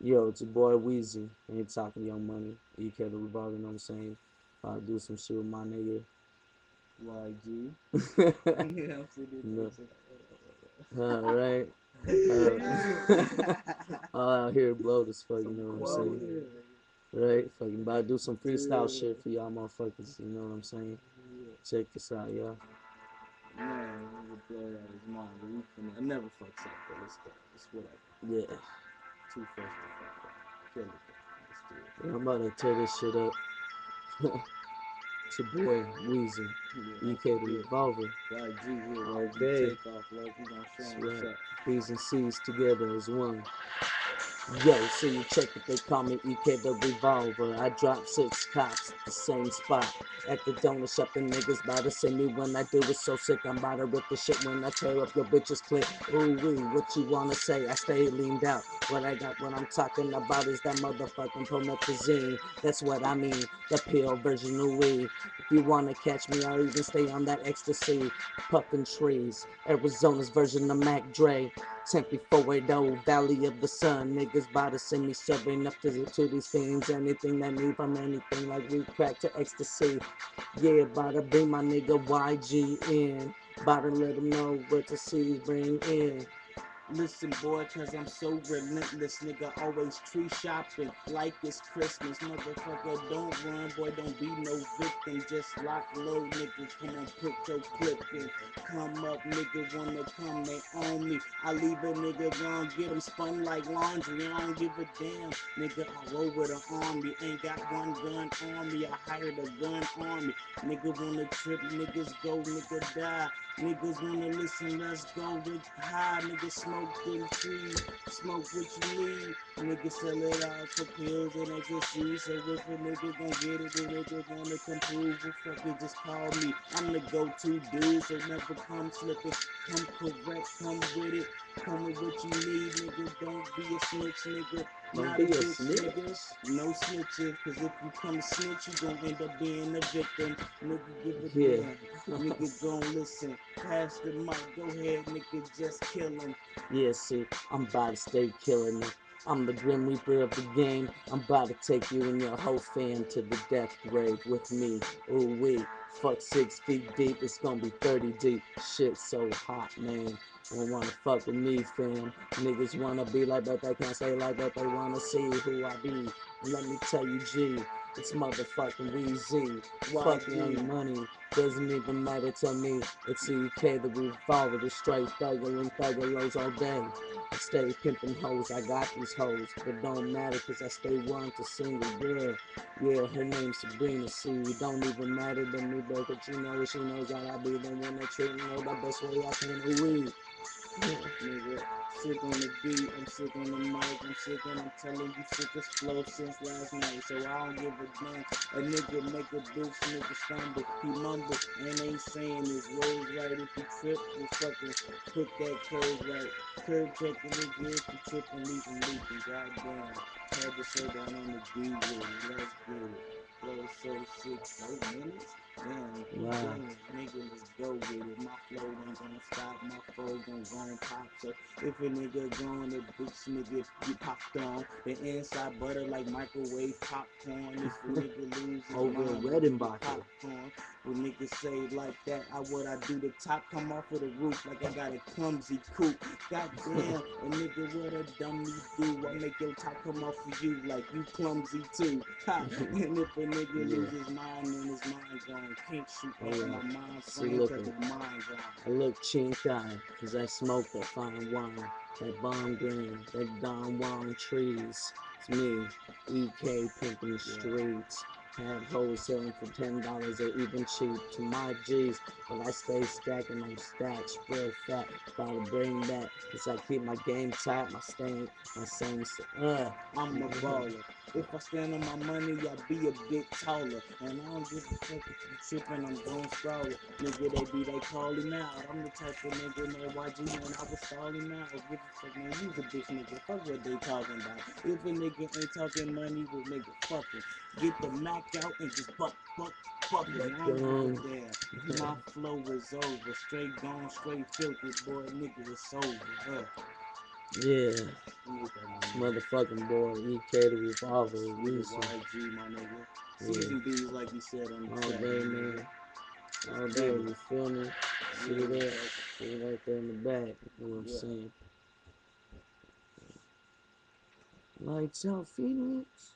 Yo, it's your boy Weezy. Ain't talking Young Money. EK the Revolver, you know what I'm saying? Do some shit with my nigga. YG. Yeah, I'm sitting No. there. Right? Uh, all out here blow this fuck, you Some know what I'm saying? quality. Right? Fucking about to do some freestyle Yeah. shit for y'all motherfuckers, you know what I'm saying? Yeah. Check this out, y'all. Man, nigga blow out his mind. But we finna, I never fucks up, but let's go. It's whatever. Yeah. Too fresh to fuck up. Kill it, though. Let's do it. I'm about to tear this shit up. It's your boy Weezy. Yeah, don't EK the forget. Revolver. YG here, All YG day. takeoff, love. We gonna show That's him what's right. up. B's and C's together as one. Yo, so you check it, they call me EK the Revolver. I drop 6 cops at the same spot. At the donut shop, the niggas bout to see me when I do it so sick. I'm bout to rip the shit when I tear up your bitch's clip. Ooh wee, what you wanna say? I stay leaned out. What I got, what I'm talking about is that motherfucking promethazine. That's what I mean, the pill version of weed. If you wanna catch me, I'll even stay on that ecstasy. Puffin' trees, Arizona's version of Mac Dre. Tempe forward, old Valley of the Sun. Niggas bout to send me serving up to these fiends. Anything that need from anything like weed, crack to ecstasy. Yeah, bout to bring my nigga YG in. Bout to let him know what the cities bring in. Listen, boy, cause I'm so relentless, nigga. Always tree shopping like it's Christmas. Motherfucker, don't run, boy, don't be no victim. Just lock low, nigga. Come on, put your clip in. Come up, nigga, wanna come, they own me. I leave a nigga gon' get him spun like laundry. I don't give a damn, nigga. I roll with an army. Ain't got one gun on me. I hired a gun army. Nigga wanna trip, niggas go, nigga die. Niggas wanna listen, let's go with high. Niggas smoke them trees, smoke what you need. Niggas sell it out for pills and ecstasy. So if a nigga gon' get it, the nigga wanna come prove it, fuck it, just call me. I'm the go-to dude, so never come slipping. Come correct, come with it. Come with what you need, nigga. Don't be a snitch, nigga. Don't Not a be a bitch, snitch. nigga. No snitching, cause if you come snitch, you gon' end up being a victim. Nigga, give a Yeah. damn. Nigga, gon' listen. Pass the mic, go ahead, nigga, just kill him. Yeah, see, I'm about to stay killing it. I'm the Grim Reaper of the game. I'm about to take you and your whole fam to the death grave with me. Ooh wee, fuck 6 feet deep, it's gonna be 30 deep. Shit so hot, man. Don't wanna fuck with me, fam. Niggas wanna be like, but they can't say like, but they wanna see who I be. And let me tell you, G, it's motherfucking Weezy. Fuck YG. Young Money, doesn't even matter to me. It's EK the Revolver, the straight thugger thuggeros all day. I stay pimping hoes, I got these hoes, but don't matter cause I stay one to single girl. Yeah, her name's Sabrina. See, it don't even matter to me, but she knows that I be the one that treating her the best way I can. Ooh, Nigga, sick on the beat, I'm sick on the mic, I'm sick and I'm telling you sick as flow since last night. So I don't give a damn. A nigga make a bitch nigga stumble. He mumble and ain't saying his words right. If you trip, we fucking put that curve right. Curve checking nigga if you trip and leave him leaking. Goddamn. Had to slow down on the beat with it. Let's get it. Flow so sick, 4 minutes? Damn, keep wow. going, nigga, let's go with it. My flow ain't gonna stop, my flow gon' pop. So if a nigga gone, a bitch nigga get popped on. The inside butter like microwave popcorn. If a nigga lose his Over mind, we do the Redenbacher. popcorn. When niggas say like that, I do the top come off of the roof like I got a clumsy coupe. Goddamn, a nigga what a dummy do. I make your top come off of you like you clumsy too. Ha! And if a nigga Yeah. lose his mind, then his mind gone. Can't shoot Oh off yeah. my mind See, frame cause looking. my mind gone. I look chink eye, cause I smoke that fine wine, that bomb green, that Don Juan trees. It's me, EK pimping the Yeah. streets. Had hoes selling for $10 or even cheap to my G's, but I stay stacking them stacks real fat. About to bring back, cause I keep my game tight, my same, I'm a baller. If I stand on my money, I'll be a bit taller. And I don't give a fuck if you tripping, I'm gon' sprawl it. Nigga, they call him out. I'm the type of nigga, man, YG, man, I was stalling out. Give a fuck, man, you's a bitch nigga. Fuck what they talking about. If a nigga ain't talking money, well, nigga, fuck him. Get the Mac out and just fuck him. but I don't give gone. a damn. My flow is over. Straight gone, straight filthy, boy, nigga, it's over. Yeah, Let me get that money. motherfucking boy, EK the Revolver, Nigga Reeson. YG, my nigga. Yeah. Season B's, like you said on the All track, day, my man. nigga. All Let's day, get it. you feel me? See Yeah, that? bro. See it right there in the back. You know what I'm Yeah. saying? Lights out, Phoenix.